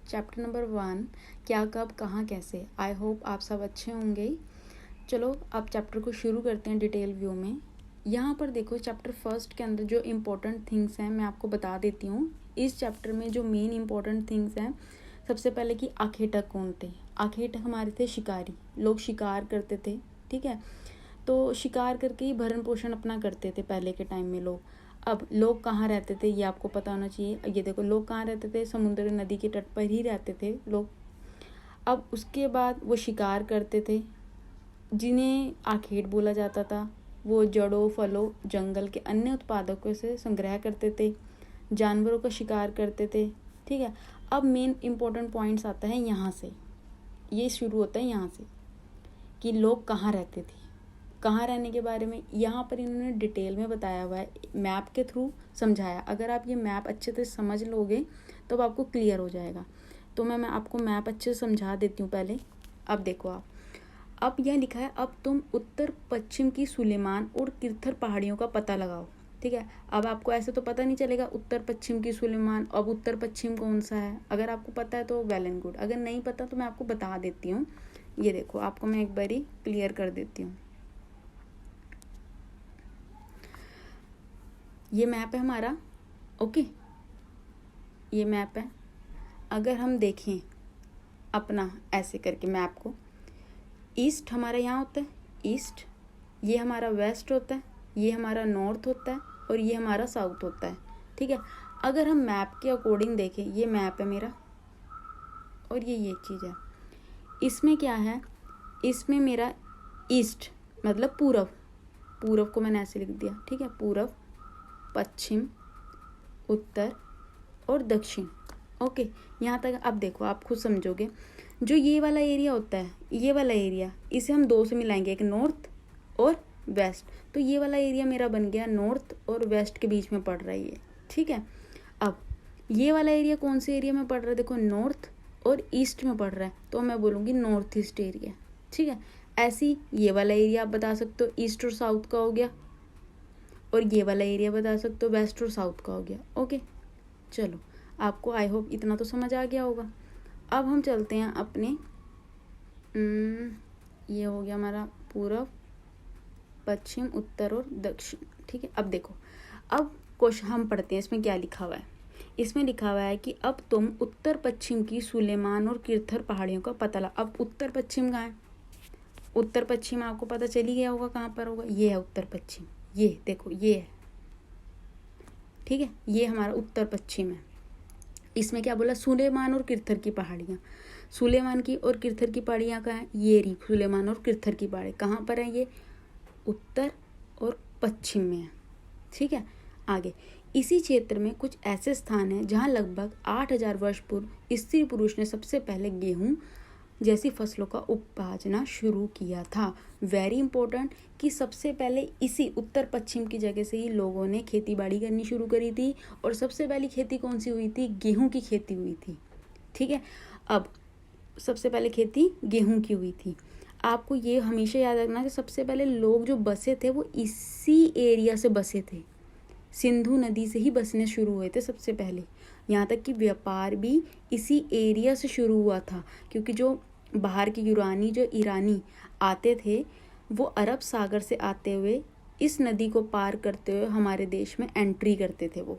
Chapter number 1, क्या कब कहाँ कैसे। आई होप आप सब अच्छे होंगे। चलो अब चैप्टर को शुरू करते हैं डिटेल व्यू में। यहाँ पर देखो चैप्टर फर्स्ट के अंदर जो इम्पोर्टेंट थिंग्स हैं मैं आपको बता देती हूँ। इस चैप्टर में जो मेन इम्पोर्टेंट थिंग्स हैं, सबसे पहले कि आखेटक कौन थे। आखेटक हमारे थे शिकारी, लोग शिकार करते थे, ठीक है। तो शिकार करके ही भरण पोषण अपना करते थे पहले के टाइम में लोग। अब लोग कहाँ रहते थे ये आपको पता होना चाहिए। ये देखो लोग कहाँ रहते थे, समुद्र नदी के तट पर ही रहते थे लोग। अब उसके बाद वो शिकार करते थे जिन्हें आखेट बोला जाता था। वो जड़ों फलों जंगल के अन्य उत्पादकों से संग्रह करते थे, जानवरों का शिकार करते थे, ठीक है। अब मेन इम्पोर्टेंट पॉइंट्स आता है यहाँ से, ये शुरू होता है यहाँ से कि लोग कहाँ रहते थे। कहाँ रहने के बारे में यहाँ पर इन्होंने डिटेल में बताया हुआ है, मैप के थ्रू समझाया। अगर आप ये मैप अच्छे से समझ लोगे तो आपको क्लियर हो जाएगा। तो मैं आपको मैप अच्छे से समझा देती हूँ पहले। अब देखो आप, अब यह लिखा है, अब तुम उत्तर पश्चिम की सुलेमान और किरथर पहाड़ियों का पता लगाओ, ठीक है। अब आपको ऐसे तो पता नहीं चलेगा उत्तर पश्चिम की सुलेमान, अब उत्तर पश्चिम कौन सा है। अगर आपको पता है तो वेल एंड गुड, अगर नहीं पता तो मैं आपको बता देती हूँ। ये देखो आपको मैं एक बारी क्लियर कर देती हूँ। ये मैप है हमारा, ओके। ये मैप है। अगर हम देखें अपना ऐसे करके मैप को, ईस्ट हमारा यहाँ होता है, ईस्ट, ये हमारा वेस्ट होता है, ये हमारा नॉर्थ होता है और ये हमारा साउथ होता है, ठीक है। अगर हम मैप के अकॉर्डिंग देखें, ये मैप है मेरा और ये चीज़ है। इसमें क्या है, इसमें मेरा ईस्ट मतलब पूरब, पूरब को मैंने ऐसे लिख दिया, ठीक है। पूरब, पश्चिम, उत्तर और दक्षिण, ओके। यहाँ तक अब देखो आप खुद समझोगे। जो ये वाला एरिया होता है, ये वाला एरिया, इसे हम दो से मिलाएंगे, एक नॉर्थ और वेस्ट। तो ये वाला एरिया मेरा बन गया नॉर्थ और वेस्ट के बीच में पड़ रहा है ये, ठीक है। अब ये वाला एरिया कौन से एरिया में पड़ रहा है, देखो नॉर्थ और ईस्ट में पड़ रहा है, तो मैं बोलूँगी नॉर्थ ईस्ट एरिया, ठीक है। ऐसी ये वाला एरिया आप बता सकते हो ईस्ट और साउथ का हो गया, और ये वाला एरिया बता सकते हो वेस्ट और साउथ का हो गया, ओके। चलो आपको आई होप इतना तो समझ आ गया होगा। अब हम चलते हैं अपने, ये हो गया हमारा पूरब, पश्चिम, उत्तर और दक्षिण, ठीक है। अब देखो, अब क्वेश्चन हम पढ़ते हैं, इसमें क्या लिखा हुआ है। इसमें लिखा हुआ है कि अब तुम उत्तर पश्चिम की सुलेमान और किरथर पहाड़ियों का पता लगा। अब उत्तर पश्चिम कहाँ है, उत्तर पश्चिम आपको पता चल ही गया होगा कहाँ पर होगा, ये है उत्तर पश्चिम, ये देखो ये है, ठीक है। ये हमारा उत्तर पश्चिम है। इसमें क्या बोला, सुलेमान और किरथर की पहाड़ियाँ, सुलेमान की और किरथर की पहाड़ियाँ कहाँ है, ये रही सुलेमान और किरथर की पहाड़ी। कहाँ पर है ये, उत्तर और पश्चिम में है, ठीक है। आगे, इसी क्षेत्र में कुछ ऐसे स्थान हैं जहाँ लगभग 8000 वर्ष पूर्व स्त्री पुरुष ने सबसे पहले गेहूँ जैसी फसलों का उपाजना शुरू किया था। वेरी इंपॉर्टेंट कि सबसे पहले इसी उत्तर पश्चिम की जगह से ही लोगों ने खेती बाड़ी करनी शुरू करी थी। और सबसे पहली खेती कौन सी हुई थी, गेहूं की खेती हुई थी, ठीक है। अब सबसे पहले खेती गेहूं की हुई थी। आपको ये हमेशा याद रखना कि सबसे पहले लोग जो बसे थे वो इसी एरिया से बसे थे, सिंधु नदी से ही बसने शुरू हुए थे सबसे पहले। यहाँ तक कि व्यापार भी इसी एरिया से शुरू हुआ था, क्योंकि जो बाहर के ईरानी आते थे वो अरब सागर से आते हुए इस नदी को पार करते हुए हमारे देश में एंट्री करते थे वो,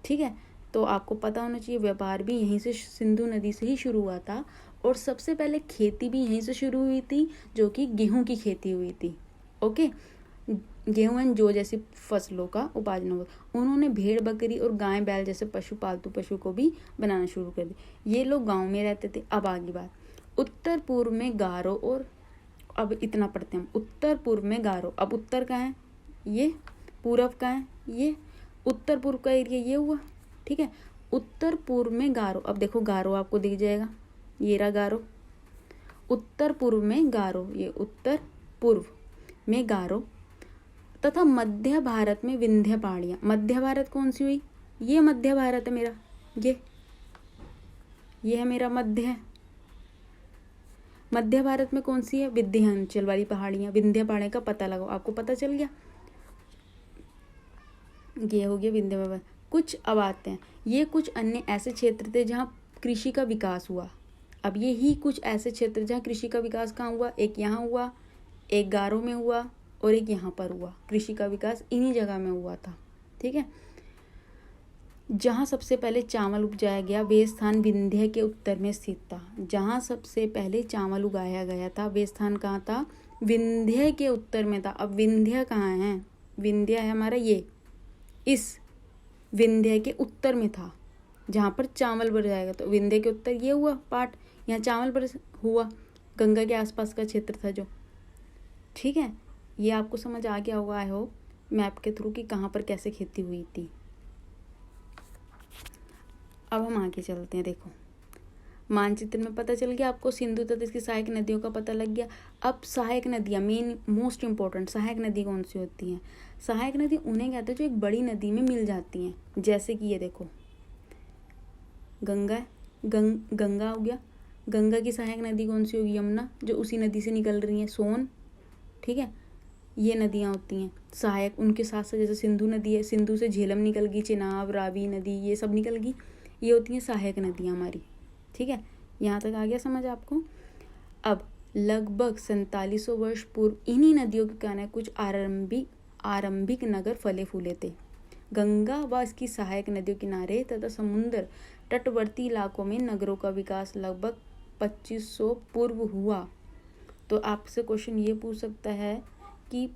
ठीक है। तो आपको पता होना चाहिए व्यापार भी यहीं से सिंधु नदी से ही शुरू हुआ था। और सबसे पहले खेती भी यहीं से शुरू हुई थी, जो कि गेहूं की खेती हुई थी, ओके। गेहूं एंड जौ जैसी फसलों का उपार्जन हुआ। उन्होंने भेड़ बकरी और गाय बैल जैसे पालतू पशु को भी बनाना शुरू कर दिया। ये लोग गांव में रहते थे। अब आगे बात, उत्तर पूर्व में गारो, और अब इतना पढ़ते हैं हम, उत्तर पूर्व में गारो। अब उत्तर का है ये, पूर्व का है ये, उत्तर पूर्व का एरिया ये हुआ, ठीक है। उत्तर पूर्व में गारो, अब देखो गारो आपको दिख जाएगा, ये रहा गारो। उत्तर पूर्व में गारो, ये उत्तर पूर्व में गारो, तथा मध्य भारत में विंध्य पहाड़ियाँ। मध्य भारत कौन सी हुई, ये मध्य भारत है मेरा, ये है मेरा मध्य है। मध्य भारत में कौन सी है, विंध्याचल वाली पहाड़ियाँ, विंध्य पहाड़ियों का पता लगाओ, आपको पता चल गया। ये हो गया विंध्य। कुछ अब आते हैं, ये कुछ अन्य ऐसे क्षेत्र थे जहाँ कृषि का विकास हुआ। अब ये ही कुछ ऐसे क्षेत्र जहाँ कृषि का विकास कहाँ हुआ, एक यहाँ हुआ, एक गारो में हुआ और एक यहाँ पर हुआ। कृषि का विकास इन्हीं जगह में हुआ था। ठीक है। जहाँ सबसे पहले चावल उपजाया गया वे स्थान विंध्य के उत्तर में स्थित था। जहाँ सबसे पहले चावल उगाया गया था वे स्थान कहाँ था, विंध्य के उत्तर में था। अब विंध्य कहाँ है, विंध्य है हमारा ये, इस विंध्य के उत्तर में था जहाँ पर चावल बढ़ जाएगा। तो विंध्य के उत्तर ये हुआ पार्ट, यहाँ चावल पर हुआ, गंगा के आसपास का क्षेत्र था जो। ठीक है, ये आपको समझ आ गया होगा आई होप मैप के थ्रू कि कहाँ पर कैसे खेती हुई थी। अब हम आगे चलते हैं। देखो मानचित्र में पता चल गया आपको, सिंधु तथा इसकी सहायक नदियों का पता लग गया। अब सहायक नदियाँ, मेन मोस्ट इंपॉर्टेंट, सहायक नदी कौन सी होती हैं। सहायक नदी उन्हें कहते हैं जो एक बड़ी नदी में मिल जाती हैं। जैसे कि ये देखो गंगा, गंगा हो गया, गंगा की सहायक नदी कौन सी होगी, यमुना, जो उसी नदी से निकल रही है, सोन। ठीक है, ये नदियाँ होती हैं सहायक। उनके साथ साथ जैसे सिंधु नदी है, सिंधु से झेलम निकल गई, चिनाब, रावी नदी, ये सब निकल गई, ये होती हैं सहायक नदियाँ हमारी। ठीक है, यहाँ तक आ गया समझ आपको। अब लगभग 4700 वर्ष पूर्व इन्हीं नदियों के कारण कुछ आरंभिक नगर फले फूले थे। गंगा व इसकी सहायक नदियों किनारे तथा समुद्र तटवर्ती इलाकों में नगरों का विकास लगभग 2500 पूर्व हुआ। तो आपसे क्वेश्चन ये पूछ सकता है कि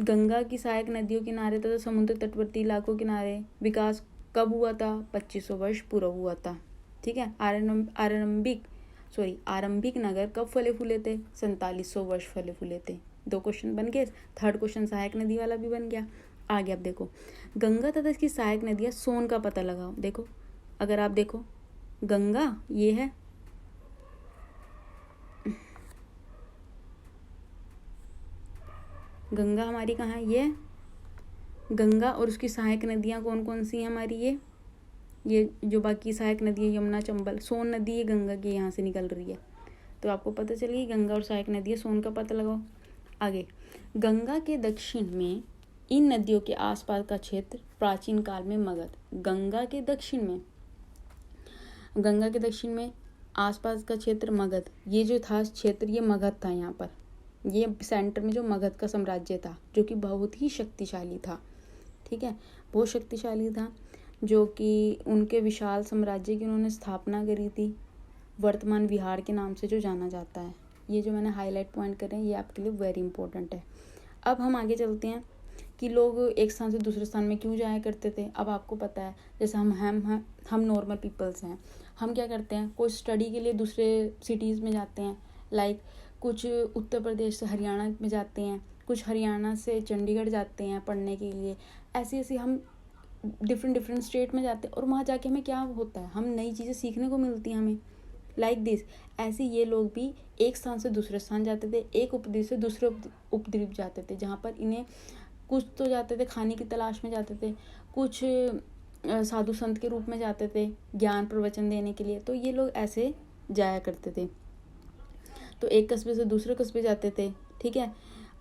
गंगा की सहायक नदियों किनारे तथा समुद्र तटवर्ती इलाकों किनारे विकास कब हुआ था, 2500 वर्ष पूर्व हुआ था। ठीक है, आरंभिक नगर कब फले फूले थे, 4700 वर्ष फले फूले थे। 2 क्वेश्चन बन गए। थर्ड क्वेश्चन सहायक नदी वाला भी बन गया। आगे अब देखो गंगा तथा इसकी सहायक नदियाँ, सोन का पता लगाओ। देखो अगर आप देखो गंगा ये है, गंगा हमारी कहाँ है, ये गंगा, और उसकी सहायक नदियाँ कौन कौन सी हैं हमारी, ये जो बाकी सहायक नदी है, यमुना, चंबल, सोन नदी ये गंगा के यहाँ से निकल रही है। तो आपको पता चलेगी गंगा और सहायक नदी है, सोन का पता लगाओ। आगे गंगा के दक्षिण में इन नदियों के आसपास का क्षेत्र प्राचीन काल में मगध। गंगा के दक्षिण में आसपास का क्षेत्र मगध, ये जो था क्षेत्र ये मगध था। यहाँ पर ये सेंटर में जो मगध का साम्राज्य था जो कि बहुत ही शक्तिशाली था। ठीक है, बहुत शक्तिशाली था, जो कि उनके विशाल साम्राज्य की उन्होंने स्थापना करी थी, वर्तमान बिहार के नाम से जो जाना जाता है। ये जो मैंने हाईलाइट पॉइंट करे हैं ये आपके लिए वेरी इंपॉर्टेंट है। अब हम आगे चलते हैं कि लोग एक स्थान से दूसरे स्थान में क्यों जाया करते थे। अब आपको पता है जैसे हम नॉर्मल पीपल्स हैं, हम क्या करते हैं, कोई स्टडी के लिए दूसरे सिटीज़ में जाते हैं। लाइक कुछ उत्तर प्रदेश से हरियाणा में जाते हैं, कुछ हरियाणा से चंडीगढ़ जाते हैं पढ़ने के लिए। ऐसे हम डिफरेंट स्टेट में जाते हैं और वहाँ जाके हमें क्या होता है, हम नई चीज़ें सीखने को मिलती हैं हमें। लाइक दिस, ऐसे ये लोग भी एक स्थान से दूसरे स्थान जाते थे, एक उपद्वीप से दूसरे उपद्वीप जाते थे, जहाँ पर इन्हें कुछ तो जाते थे खाने की तलाश में जाते थे, कुछ साधु संत के रूप में जाते थे ज्ञान प्रवचन देने के लिए। तो ये लोग ऐसे जाया करते थे, तो एक कस्बे से दूसरे कस्बे जाते थे। ठीक है,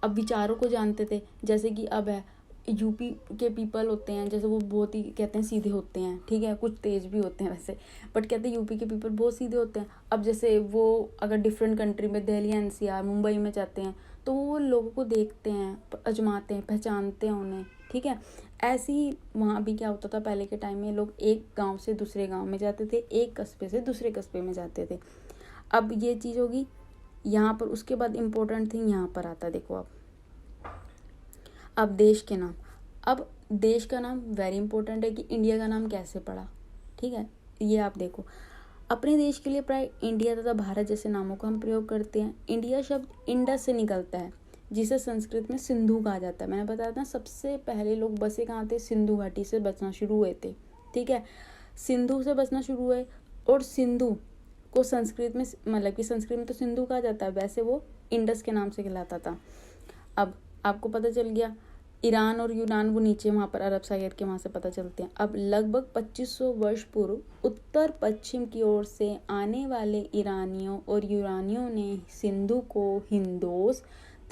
अब विचारों को जानते थे। जैसे कि अब है यूपी के पीपल होते हैं, जैसे वो बहुत ही कहते हैं सीधे होते हैं। ठीक है, कुछ तेज भी होते हैं वैसे, बट कहते हैं यूपी के पीपल बहुत सीधे होते हैं। अब जैसे वो अगर डिफरेंट कंट्री में दिल्ली, एनसीआर, मुंबई में जाते हैं तो वो लोगों को देखते हैं, अजमाते हैं, पहचानते हैं उन्हें। ठीक है, ऐसे ही वहाँ भी क्या होता था पहले के टाइम में, लोग एक गाँव से दूसरे गाँव में जाते थे, एक कस्बे से दूसरे कस्बे में जाते थे। अब ये चीज़ होगी यहाँ पर। उसके बाद इम्पोर्टेंट थिंग यहाँ पर आता है, देखो अब देश के नाम। अब देश का नाम वेरी इंपॉर्टेंट है कि इंडिया का नाम कैसे पड़ा। ठीक है, ये आप देखो, अपने देश के लिए प्राय इंडिया तथा भारत जैसे नामों का हम प्रयोग करते हैं। इंडिया शब्द इंडस से निकलता है, जिसे संस्कृत में सिंधु कहा जाता है। मैंने बताया था सबसे पहले लोग बसे कहाँ थे, सिंधु घाटी से बसना शुरू हुए थे। ठीक है, सिंधु से बसना शुरू हुए, और सिंधु को संस्कृत में, मतलब कि संस्कृत में तो सिंधु कहा जाता है, वैसे वो इंडस के नाम से कहलाता था। अब आपको पता चल गया ईरान और यूनान वो नीचे वहाँ पर अरब सागर के वहाँ से पता चलते हैं। अब लगभग 2500 वर्ष पूर्व उत्तर पश्चिम की ओर से आने वाले ईरानियों और यूनानियों ने सिंधु को हिंदोस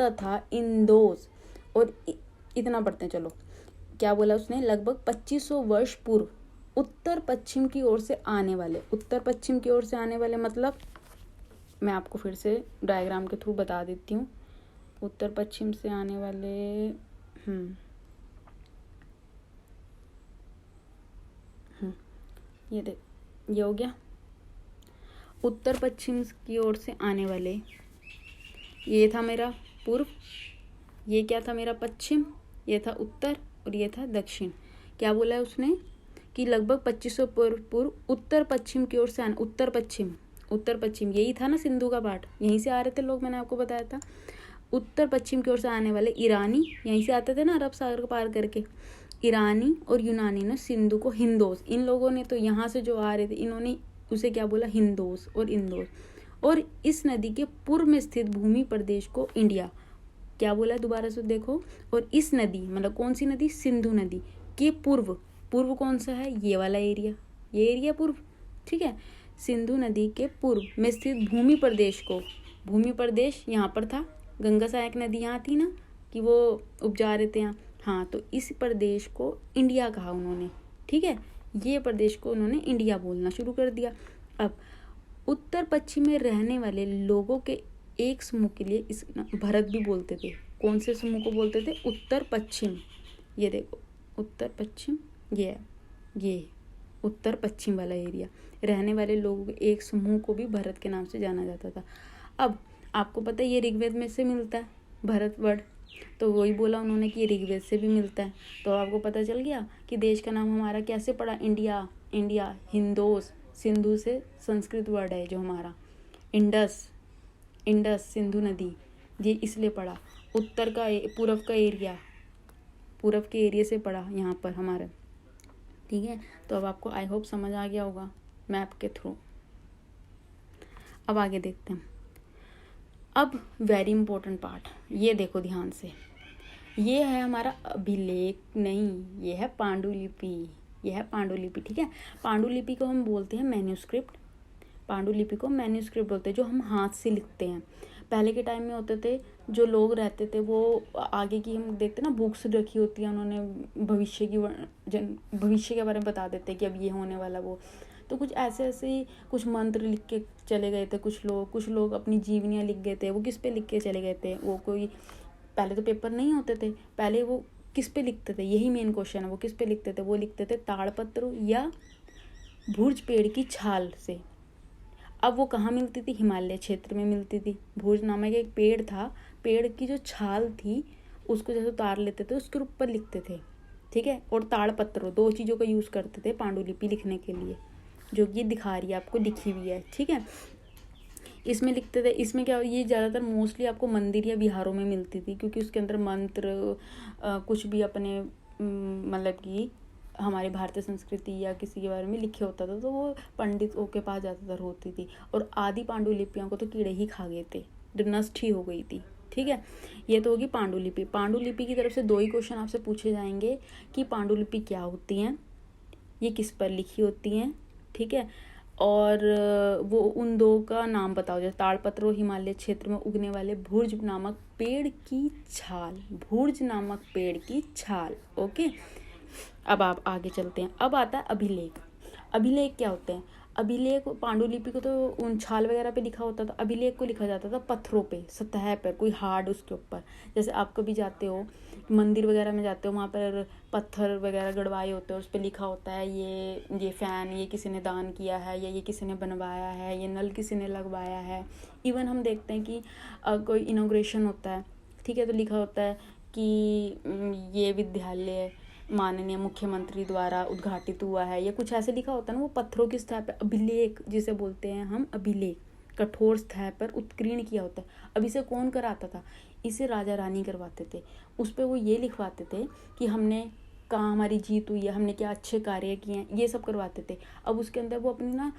तथा इंदोस, और इतना पढ़ते हैं, चलो क्या बोला उसने, लगभग 2500 वर्ष पूर्व उत्तर पश्चिम की ओर से आने वाले, उत्तर पश्चिम की ओर से आने वाले मतलब मैं आपको फिर से डायग्राम के थ्रू बता देती हूँ। उत्तर पश्चिम से आने वाले ये हो गया। उत्तर पश्चिम की ओर से आने वाले, ये था मेरा पूर्व, ये क्या था मेरा पश्चिम, ये था उत्तर और ये था दक्षिण। क्या बोला है उसने कि लगभग 2500 पूर्व उत्तर पश्चिम की ओर से आना, उत्तर पश्चिम यही था ना सिंधु का पार्ट, यहीं से आ रहे थे लोग, मैंने आपको बताया था। उत्तर पश्चिम की ओर से आने वाले ईरानी, यहीं से आते थे ना अरब सागर को पार करके, ईरानी और यूनानी ने सिंधु को हिंदोस, इन लोगों ने तो यहाँ से जो आ रहे थे इन्होंने उसे क्या बोला, हिंदोस और इंदोस। और इस नदी के पूर्व में स्थित भूमि प्रदेश को इंडिया, क्या बोला दोबारा से देखो, और इस नदी मतलब कौन सी नदी, सिंधु नदी के पूर्व, पूर्व कौन सा है, ये वाला एरिया, ये एरिया पूर्व, ठीक है। सिंधु नदी के पूर्व में स्थित भूमि प्रदेश को, भूमि प्रदेश यहाँ पर था, गंगा सहायक नदी यहाँ थी ना कि वो उपजा रहे थे यहाँ, हाँ, तो इस प्रदेश को इंडिया कहा उन्होंने, ठीक है। ये प्रदेश को उन्होंने इंडिया बोलना शुरू कर दिया। अब उत्तर पश्चिम में रहने वाले लोगों के एक समूह के लिए इस भारत भी बोलते थे। कौन से समूह को बोलते थे, उत्तर पश्चिम, ये देखो उत्तर पश्चिम, ये उत्तर पश्चिम वाला एरिया रहने वाले लोगों के एक समूह को भी भारत के नाम से जाना जाता था। अब आपको पता है ये ऋग्वेद में से मिलता है भारत वर्ड, तो वही बोला उन्होंने कि ये ऋग्वेद से भी मिलता है। तो आपको पता चल गया कि देश का नाम हमारा कैसे पड़ा, इंडिया, इंडिया, हिंदोस, सिंधु से संस्कृत वर्ड है जो हमारा, इंडस, सिंधु नदी, ये इसलिए पड़ा। उत्तर का पूर्व का एरिया, पूर्व के एरिया से पड़ा यहाँ पर हमारा, ठीक है। तो अब आपको आई होप समझ आ गया होगा मैप के थ्रू। अब आगे देखते हैं। अब वेरी इंपॉर्टेंट पार्ट, ये देखो ध्यान से, ये है हमारा अभिलेख नहीं, ये है पांडुलिपि, ये है पांडुलिपि, ठीक है। पांडुलिपि को हम बोलते हैं मैन्यूस्क्रिप्ट, पांडुलिपि को मैन्यूस्क्रिप्ट बोलते हैं, जो हम हाथ से लिखते हैं। पहले के टाइम में होते थे जो लोग रहते थे वो आगे की, हम देखते ना बुक्स रखी होती है उन्होंने, भविष्य के बारे में बता देते कि अब ये होने वाला वो, तो कुछ ऐसे ही कुछ मंत्र लिख के चले गए थे कुछ लोग अपनी जीवनियाँ लिख गए थे। वो किस पे लिख के चले गए थे, वो कोई, पहले तो पेपर नहीं होते थे, पहले वो किस पे लिखते थे, यही मेन क्वेश्चन है, वो किस पे लिखते थे, वो लिखते थे ताड़पत्र या भुर्ज पेड़ की छाल से। अब वो कहाँ मिलती थी, हिमालय क्षेत्र में मिलती थी। भुर्ज नामक एक पेड़ था, पेड़ की जो छाल थी उसको जैसे उतार लेते थे उसके ऊपर लिखते थे, ठीक है। और ताड़पत्र, दो चीज़ों का यूज़ करते थे पांडुलिपि लिखने के लिए, जो कि दिखा रही है आपको, लिखी हुई है, ठीक है। इसमें लिखते थे, इसमें क्या, ये ज़्यादातर मोस्टली आपको मंदिर या विहारों में मिलती थी, क्योंकि उसके अंदर मंत्र कुछ भी अपने मतलब कि हमारी भारतीय संस्कृति या किसी के बारे में लिखे होता था, तो वो पंडितों के पास ज़्यादातर होती थी। और आदि पांडुलिपियों को तो कीड़े ही खा गए थे, जो नष्ट ही हो गई थी, ठीक है। ये तो होगी पांडुलिपि। पांडुलिपि की तरफ से दो ही क्वेश्चन आपसे पूछे जाएंगे कि पांडुलिपि क्या होती हैं, ये किस पर लिखी होती हैं, ठीक है। और वो उन दो का नाम बताओ, जैसे ताड़पत्र और हिमालय क्षेत्र में उगने वाले भुर्ज नामक पेड़ की छाल, भुर्ज नामक पेड़ की छाल, ओके। अब आप आगे चलते हैं। अब आता है अभिलेख। अभिलेख क्या होते हैं, अभिलेख पांडुलिपि को तो उन छाल वगैरह पे लिखा होता था, अभिलेख को लिखा जाता था पत्थरों पे, सतह पर, कोई हार्ड उसके ऊपर। जैसे आप कभी जाते हो मंदिर वगैरह में जाते हो, वहाँ पर पत्थर वगैरह गड़वाए होते हैं, उस पर लिखा होता है ये फ़ैन ये किसी ने दान किया है, या ये किसी ने बनवाया है, ये नल किसी ने लगवाया है। इवन हम देखते हैं कि कोई इनॉग्रेशन होता है, ठीक है, तो लिखा होता है कि ये विद्यालय माननीय मुख्यमंत्री द्वारा उद्घाटित हुआ है, या कुछ ऐसे लिखा होता है ना, वो पत्थरों की सतह पर, अभिलेख जिसे बोलते हैं हम, अभिलेख कठोर सतह पर उत्कीर्ण किया होता है। अब इसे कौन कराता था, इसे राजा रानी करवाते थे। उस पर वो ये लिखवाते थे कि हमने कहाँ हमारी जीत हुई है, हमने क्या अच्छे कार्य किए हैं, ये सब करवाते थे। अब उसके अंदर वो अपनी ना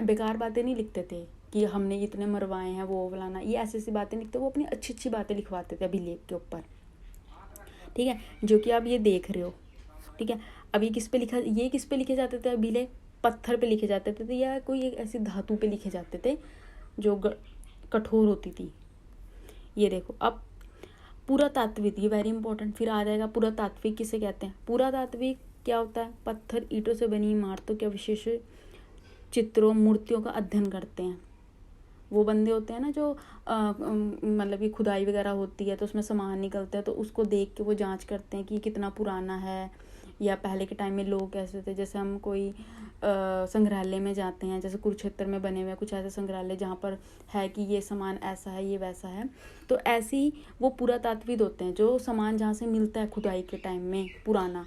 बेकार बातें नहीं लिखते थे कि हमने इतने मरवाए हैं वो फलाना, ये ऐसी ऐसी बातें लिखते, वो अपनी अच्छी अच्छी बातें लिखवाते थे अभिलेख के ऊपर, ठीक है, जो कि आप ये देख रहे हो, ठीक है। अब ये किस पे लिखे जाते थे अभिलेख, पत्थर पे लिखे जाते थे या कोई एक ऐसी धातु पे लिखे जाते थे जो कठोर होती थी। ये देखो, अब पुरातात्विक, ये वेरी इंपॉर्टेंट, फिर आ जाएगा पुरातात्विक किसे कहते हैं। पुरातात्विक क्या होता है, पत्थर ईंटों से बनी इमारतों के विशेष चित्रों मूर्तियों का अध्ययन करते हैं। वो बंदे होते हैं ना जो मतलब कि खुदाई वगैरह होती है तो उसमें सामान निकलता है, तो उसको देख के वो जांच करते हैं कि कितना पुराना है, या पहले के टाइम में लोग कैसे थे। जैसे हम कोई संग्रहालय में जाते हैं, जैसे कुरुक्षेत्र में बने हुए कुछ ऐसे संग्रहालय जहाँ पर है कि ये सामान ऐसा है, ये वैसा है, तो ऐसे ही वो पुरातात्विद होते हैं, जो सामान जहाँ से मिलता है खुदाई के टाइम में पुराना,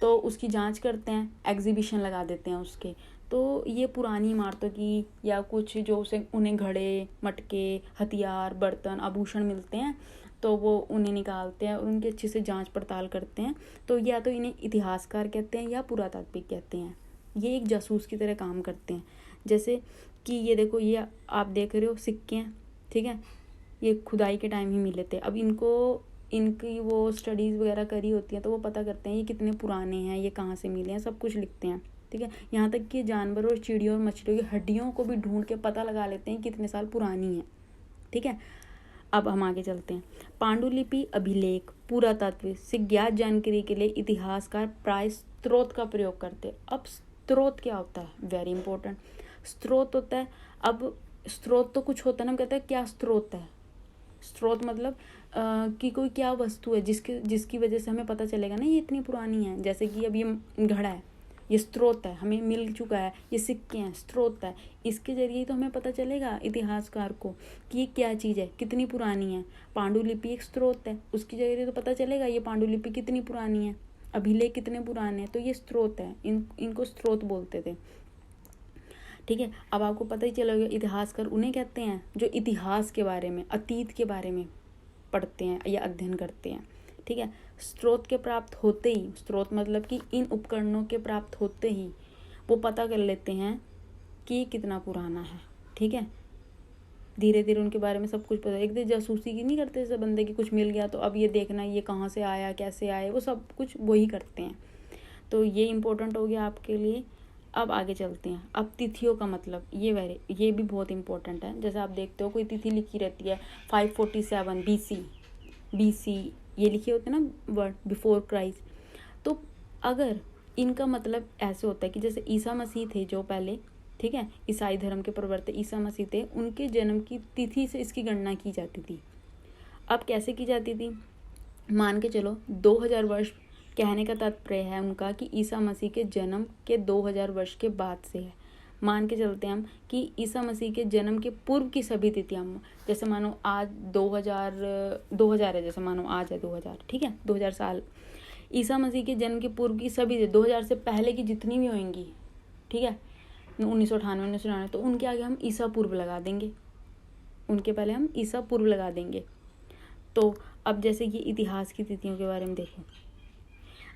तो उसकी जांच करते हैं, एग्जीबिशन लगा देते हैं उसके। तो ये पुरानी इमारतों की या कुछ जो उसे उन्हें घड़े, मटके, हथियार, बर्तन, आभूषण मिलते हैं, तो वो उन्हें निकालते हैं और उनकी अच्छे से जांच पड़ताल करते हैं। तो या तो इन्हें इतिहासकार कहते हैं या पुरातात्विक कहते हैं। ये एक जासूस की तरह काम करते हैं। जैसे कि ये देखो, ये आप देख रहे हो सिक्के हैं, ठीक है, ये खुदाई के टाइम ही मिले थे। अब इनकी वो स्टडीज़ वगैरह करी होती है, तो वो पता करते हैं ये कितने पुराने हैं, ये कहाँ से मिले हैं, सब कुछ लिखते हैं, ठीक है। यहाँ तक कि जानवरों और चिड़ियों और मछलियों की हड्डियों को भी ढूंढ के पता लगा लेते हैं कितने साल पुरानी है, ठीक है। अब हम आगे चलते हैं। पांडुलिपि, अभिलेख, पुरातत्व से ज्ञात जानकारी के लिए इतिहासकार प्राय स्रोत का प्रयोग करते हैं। अब स्रोत क्या होता है, वेरी इंपॉर्टेंट। स्रोत होता है, अब स्रोत तो कुछ होता है ना, हम कहते हैं क्या स्रोत है। स्रोत मतलब कि कोई क्या वस्तु है जिसकी वजह से हमें पता चलेगा ना ये इतनी पुरानी है। जैसे कि अब ये घड़ा है, ये स्रोत है, हमें मिल चुका है। ये सिक्के हैं, स्रोत है, इसके जरिए तो हमें पता चलेगा इतिहासकार को कि ये क्या चीज़ है, कितनी पुरानी है। पांडुलिपि एक स्रोत है, उसके जरिए तो पता चलेगा ये पांडुलिपि कितनी पुरानी है, अभिलेख कितने पुराने हैं, तो ये स्रोत है। इनको स्रोत बोलते थे, ठीक है। अब आपको पता ही चला होगा इतिहासकार उन्हें कहते हैं जो इतिहास के बारे में, अतीत के बारे में पढ़ते हैं या अध्ययन करते हैं, ठीक है। स्रोत के प्राप्त होते ही, स्रोत मतलब कि इन उपकरणों के प्राप्त होते ही वो पता कर लेते हैं कि कितना पुराना है, ठीक है। धीरे धीरे उनके बारे में सब कुछ पता। एक दिन जासूसी की नहीं करते, जैसे बंदे की कुछ मिल गया तो अब ये देखना ये कहाँ से आया, कैसे आए, वो सब कुछ वही करते हैं। तो ये इम्पोर्टेंट हो गया आपके लिए। अब आगे चलते हैं। अब तिथियों का मतलब ये भी बहुत इंपॉर्टेंट है। जैसे आप देखते हो कोई तिथि लिखी रहती है 547 BC, ये लिखे होते हैं ना वर्ड, बिफोर क्राइस्ट। तो अगर इनका मतलब ऐसे होता है कि जैसे ईसा मसीह थे जो पहले, ठीक है, ईसाई धर्म के प्रवर्तक ईसा मसीह थे, उनके जन्म की तिथि से इसकी गणना की जाती थी। अब कैसे की जाती थी, मान के चलो 2000 वर्ष, कहने का तात्पर्य है उनका कि ईसा मसीह के जन्म के 2000 वर्ष के बाद से है। मान के चलते हैं हम कि ईसा मसीह के जन्म के पूर्व की सभी तिथियां, जैसे मानो आज 2000 है, जैसे मानो आज है 2000, ठीक है, 2000 साल। ईसा मसीह के जन्म के पूर्व की सभी 2000 से पहले की जितनी भी होंगी, ठीक है, 1998 1999, तो उनके आगे हम ईसा पूर्व लगा देंगे, उनके पहले हम ईसा पूर्व लगा देंगे। तो अब जैसे कि इतिहास की तिथियों के बारे में देखो,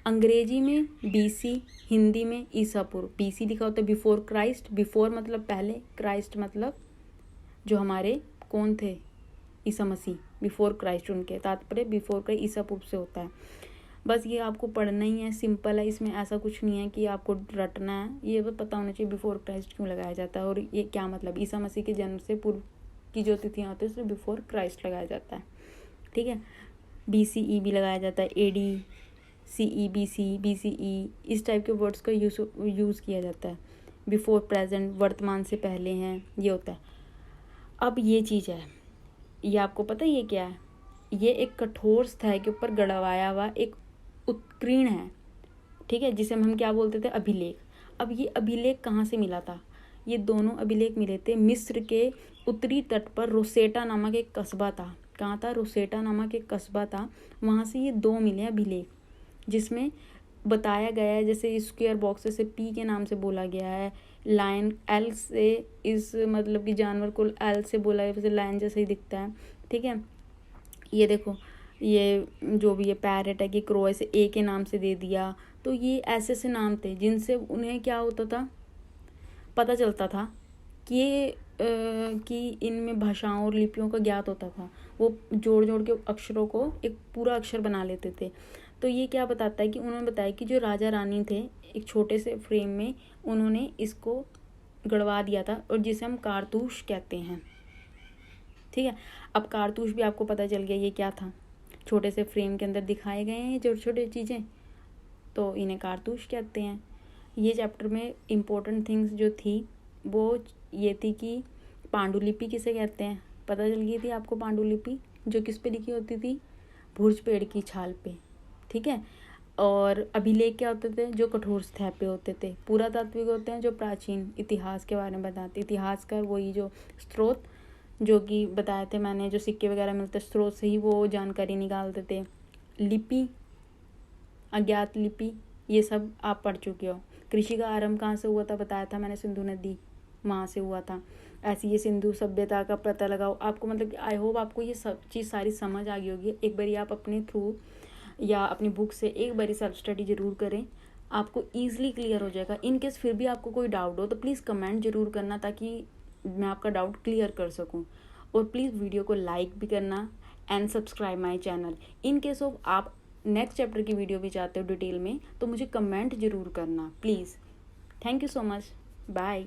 अंग्रेजी में BC, हिंदी में ईसा पूर्व। BC लिखा होता है बिफोर क्राइस्ट, बिफोर मतलब पहले, क्राइस्ट मतलब जो हमारे कौन थे, ईसा मसीह, बिफोर क्राइस्ट, उनके तात्पर्य बिफोर क्राइस्ट ईसा पूर्व से होता है। बस ये आपको पढ़ना ही है, सिंपल है, इसमें ऐसा कुछ नहीं है कि आपको रटना है, ये बस पता होना चाहिए बिफोर क्राइस्ट क्यों लगाया जाता है और ये क्या मतलब, ईसा मसीह के जन्म से पूर्व की जो तिथियाँ होती है उसमें बिफोर क्राइस्ट लगाया जाता है, ठीक है। BCE भी लगाया जाता है, AD, CE, BCE, इस टाइप के वर्ड्स का यूज़ किया जाता है। बिफोर प्रेजेंट, वर्तमान से पहले हैं, ये होता है। अब ये चीज़ है, ये आपको पता है ये क्या है, ये एक कठोर स्थाई के ऊपर गड़वाया हुआ एक उत्कीर्ण है, ठीक है, जिसे हम क्या बोलते थे, अभिलेख। अब ये अभिलेख कहाँ से मिला था, ये दोनों अभिलेख मिले थे मिस्र के उत्तरी तट पर रोसेटा नामक एक कस्बा था। कहाँ था, रोसेटा नामक एक कस्बा था, वहाँ से ये दो मिले अभिलेख, जिसमें बताया गया है, जैसे स्क्वायर बॉक्स से P के नाम से बोला गया है, लायन L से, इस मतलब कि जानवर को L से बोला है, वैसे लायन जैसे ही दिखता है, ठीक है। ये देखो, ये जो भी ये पैरेट है कि क्रो से A के नाम से दे दिया, तो ये ऐसे ऐसे नाम थे जिनसे उन्हें क्या होता था, पता चलता था कि इनमें भाषाओं और लिपियों का ज्ञात होता था। वो जोड़ जोड़ के अक्षरों को एक पूरा अक्षर बना लेते थे। तो ये क्या बताता है कि उन्होंने बताया कि जो राजा रानी थे, एक छोटे से फ्रेम में उन्होंने इसको गड़वा दिया था, और जिसे हम कारतूस कहते हैं, ठीक है। अब कारतूस भी आपको पता चल गया ये क्या था, छोटे से फ्रेम के अंदर दिखाए गए हैं छोटे छोटे चीज़ें। तो इन्हें कारतूस कहते हैं। ये चैप्टर में इम्पोर्टेंट थिंग्स जो थी वो ये थी कि पांडुलिपि किसे कहते हैं, पता चल गई थी आपको। पांडुलिपि जो किस पे लिखी होती थी, भुर्ज पेड़ की छाल पे, ठीक है। और अभिलेख क्या होते थे, जो कठोर सतह पे होते थे। पुरातात्विक होते हैं जो प्राचीन इतिहास के बारे में बताते। इतिहासकार वही जो स्रोत जो कि बताए थे मैंने, जो सिक्के वगैरह मिलते स्रोत से ही वो जानकारी निकालते थे। लिपि, अज्ञात लिपि, ये सब आप पढ़ चुके हो। कृषि का आरंभ कहाँ से हुआ था, बताया था मैंने, सिंधु नदी वहाँ से हुआ था। ऐसी ये सिंधु सभ्यता का पता लगाओ। आपको मतलब आई होप आपको ये सब चीज़ सारी समझ आ गई होगी। एक बारी आप अपने थ्रू या अपनी बुक से एक बारी सेल्फ स्टडी जरूर करें, आपको ईजिली क्लियर हो जाएगा। इन केस फिर भी आपको कोई डाउट हो तो प्लीज़ कमेंट जरूर करना, ताकि मैं आपका डाउट क्लियर कर सकूं। और प्लीज़ वीडियो को लाइक भी करना and subscribe my channel. In case of आप नेक्स्ट चैप्टर की वीडियो भी चाहते हो डिटेल में तो मुझे कमेंट जरूर करना please. Thank you so much, bye.